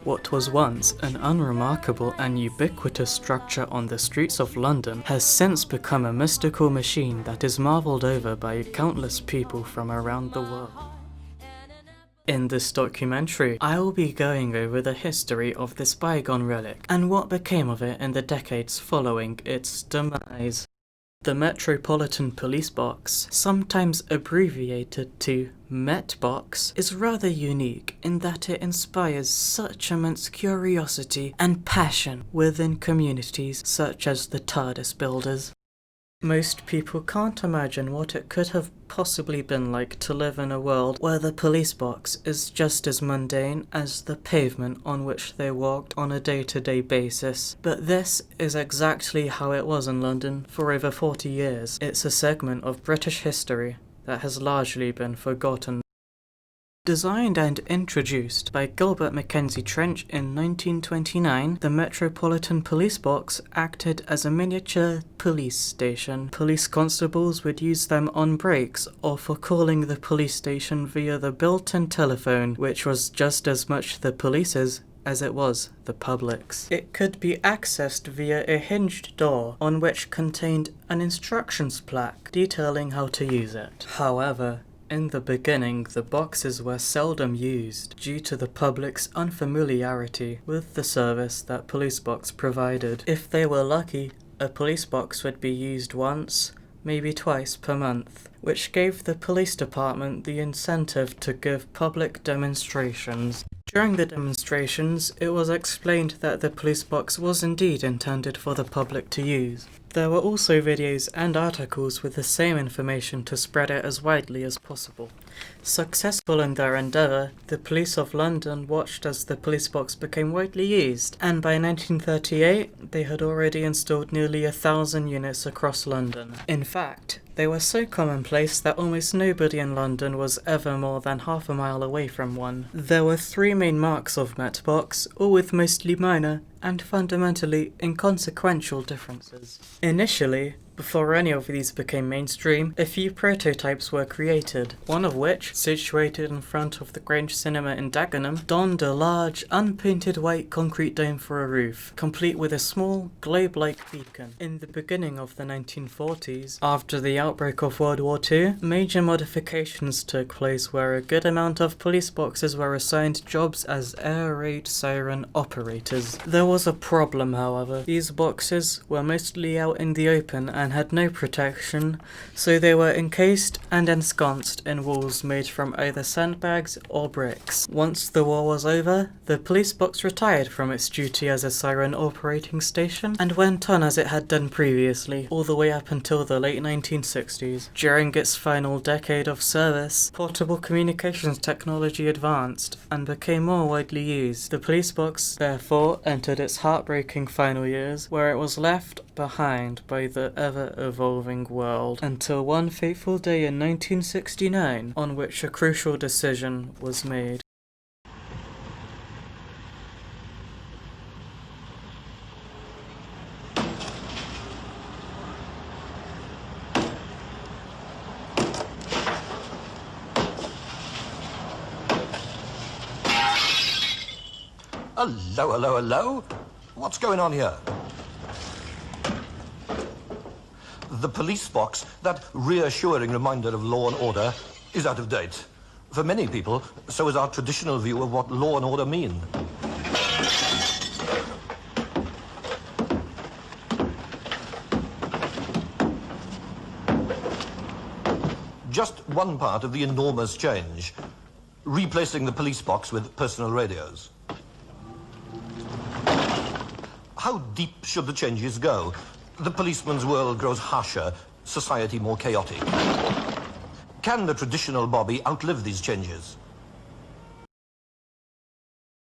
What was once an unremarkable and ubiquitous structure on the streets of London has since become a mystical machine that is marvelled over by countless people from around the world. In this documentary, I will be going over the history of this bygone relic and what became of it in the decades following its demise. The Metropolitan Police Box, sometimes abbreviated to Metbox, is rather unique in that it inspires such immense curiosity and passion within communities such as the Tardis builders. Most people can't imagine what it could have possibly been like to live in a world where the police box is just as mundane as the pavement on which they walked on a day-to-day basis. But this is exactly how it was in London for over 40 years. It's a segment of British history that has largely been forgotten. Designed and introduced by Gilbert Mackenzie Trench in 1929, the Metropolitan Police Box acted as a miniature police station. Police constables would use them on breaks or for calling the police station via the built-in telephone, which was just as much the police's as it was the public's. It could be accessed via a hinged door on which contained an instructions plaque detailing how to use it. However, in the beginning, the boxes were seldom used due to the public's unfamiliarity with the service that Police Box provided. If they were lucky, a police box would be used once, maybe twice per month, which gave the police department the incentive to give public demonstrations. During the demonstrations, it was explained that the police box was indeed intended for the public to use. There were also videos and articles with the same information to spread it as widely as possible. Successful in their endeavour, the police of London watched as the police box became widely used, and by 1938 they had already installed nearly 1,000 units across London. In fact, they were so commonplace that almost nobody in London was ever more than half a mile away from one. There were three main marks of Metbox, all with mostly minor and fundamentally inconsequential differences. Initially, before any of these became mainstream, a few prototypes were created, one of which, situated in front of the Grange Cinema in Dagenham, donned a large, unpainted white concrete dome for a roof, complete with a small, globe-like beacon. In the beginning of the 1940s, after the outbreak of World War II, major modifications took place where a good amount of police boxes were assigned jobs as air raid siren operators. There was a problem, however. These boxes were mostly out in the open and had no protection, so they were encased and ensconced in walls made from either sandbags or bricks. Once the war was over, the police box retired from its duty as a siren operating station and went on as it had done previously, all the way up until the late 1960s. During its final decade of service, portable communications technology advanced and became more widely used. The police box, therefore, entered its heartbreaking final years, where it was left behind by the ever-evolving world, until one fateful day in 1969, on which a crucial decision was made. Hello, hello, hello. What's going on here? The police box, that reassuring reminder of law and order, is out of date. For many people, so is our traditional view of what law and order mean. Just one part of the enormous change, replacing the police box with personal radios. How deep should the changes go? The policeman's world grows harsher, society more chaotic. Can the traditional Bobby outlive these changes?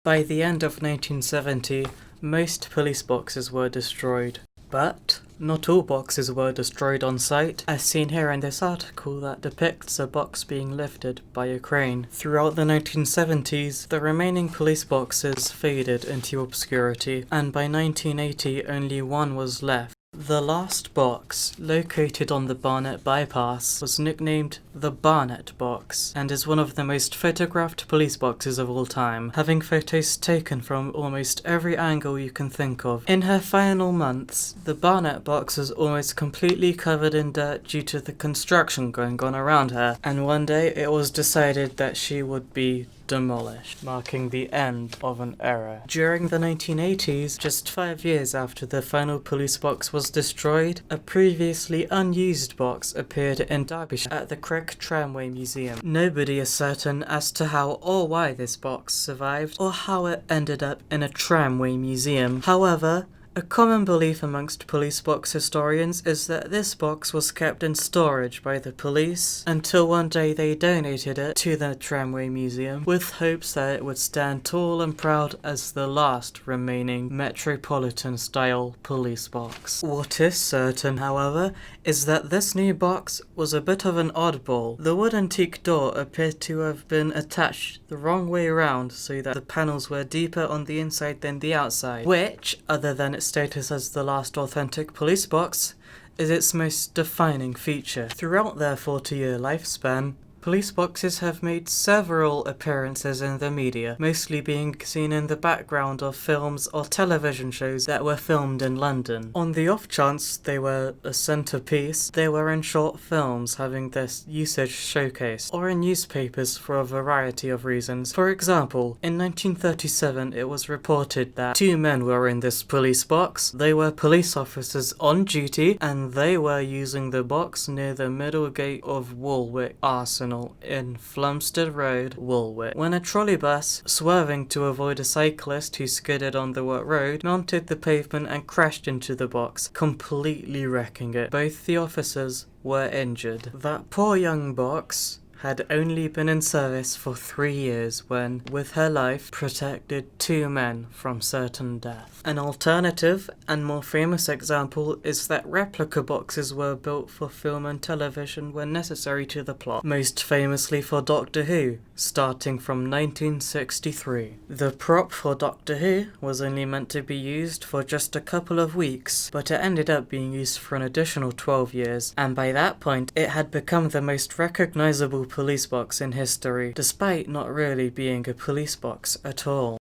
By the end of 1970, most police boxes were destroyed. But not all boxes were destroyed on site, as seen here in this article that depicts a box being lifted by a crane. Throughout the 1970s, the remaining police boxes faded into obscurity, and by 1980 only one was left. The last box, located on the Barnet bypass, was nicknamed the Barnet box and is one of the most photographed police boxes of all time, having photos taken from almost every angle you can think of. In her final months, the Barnet box was almost completely covered in dirt due to the construction going on around her, and one day it was decided that she would be demolished, marking the end of an era. During the 1980s, just 5 years after the final police box was destroyed, a previously unused box appeared in Derbyshire at the Crick Tramway Museum. Nobody is certain as to how or why this box survived, or how it ended up in a tramway museum. However, a common belief amongst police box historians is that this box was kept in storage by the police until one day they donated it to the Tramway Museum with hopes that it would stand tall and proud as the last remaining Metropolitan-style police box. What is certain, however, is that this new box was a bit of an oddball. The wooden teak door appeared to have been attached the wrong way around so that the panels were deeper on the inside than the outside, which, other than its status as the last authentic police box, is its most defining feature. Throughout their 40-year lifespan, police boxes have made several appearances in the media, mostly being seen in the background of films or television shows that were filmed in London. On the off chance they were a centerpiece, they were in short films having their usage showcased, or in newspapers for a variety of reasons. For example, in 1937 it was reported that 2 men were in this police box. They were police officers on duty, and they were using the box near the middle gate of Woolwich Arsenal in Flumstead Road, Woolwich, when a trolley bus, swerving to avoid a cyclist who skidded on the wet road, mounted the pavement and crashed into the box, completely wrecking it. Both the officers were injured. That poor young box had only been in service for 3 years when, with her life, protected 2 men from certain death. An alternative and more famous example is that replica boxes were built for film and television when necessary to the plot, most famously for Doctor Who, starting from 1963. The prop for Doctor Who was only meant to be used for just a couple of weeks, but it ended up being used for an additional 12 years, and by that point it had become the most recognizable police box in history, despite not really being a police box at all.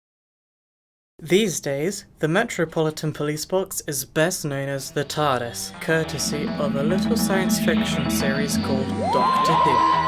These days, the Metropolitan Police Box is best known as the Tardis, courtesy of a little science fiction series called Doctor Who.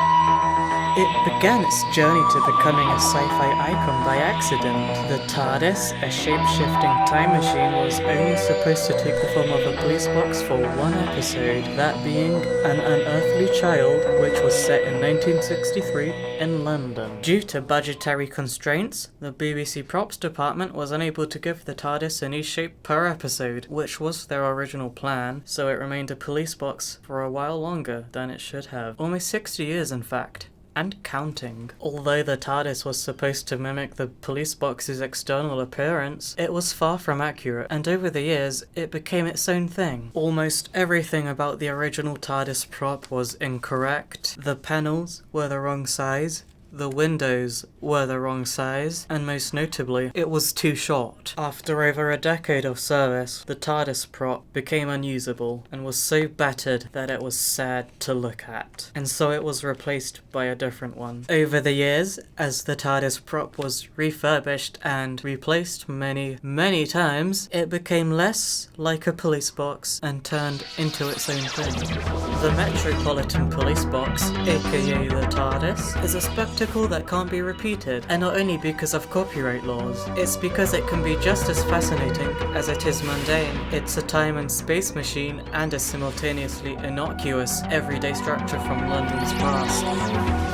It began its journey to becoming a sci-fi icon by accident. The Tardis, a shape-shifting time machine, was only supposed to take the form of a police box for 1 episode, that being An Unearthly Child, which was set in 1963 in London. Due to budgetary constraints, the BBC props department was unable to give the Tardis a new shape per episode, which was their original plan, so it remained a police box for a while longer than it should have. Almost 60 years, in fact. And counting. Although the Tardis was supposed to mimic the police box's external appearance, it was far from accurate, and over the years, it became its own thing. Almost everything about the original Tardis prop was incorrect. The panels were the wrong size, the windows were the wrong size, and most notably, it was too short. After over a decade of service, the TARDIS prop became unusable and was so battered that it was sad to look at, and so it was replaced by a different one. Over the years, as the TARDIS prop was refurbished and replaced many times, it became less like a police box and turned into its own thing. The Metropolitan Police Box, aka the TARDIS, is a spectacle that can't be repeated, and not only because of copyright laws, it's because it can be just as fascinating as it is mundane. It's a time and space machine and a simultaneously innocuous everyday structure from London's past.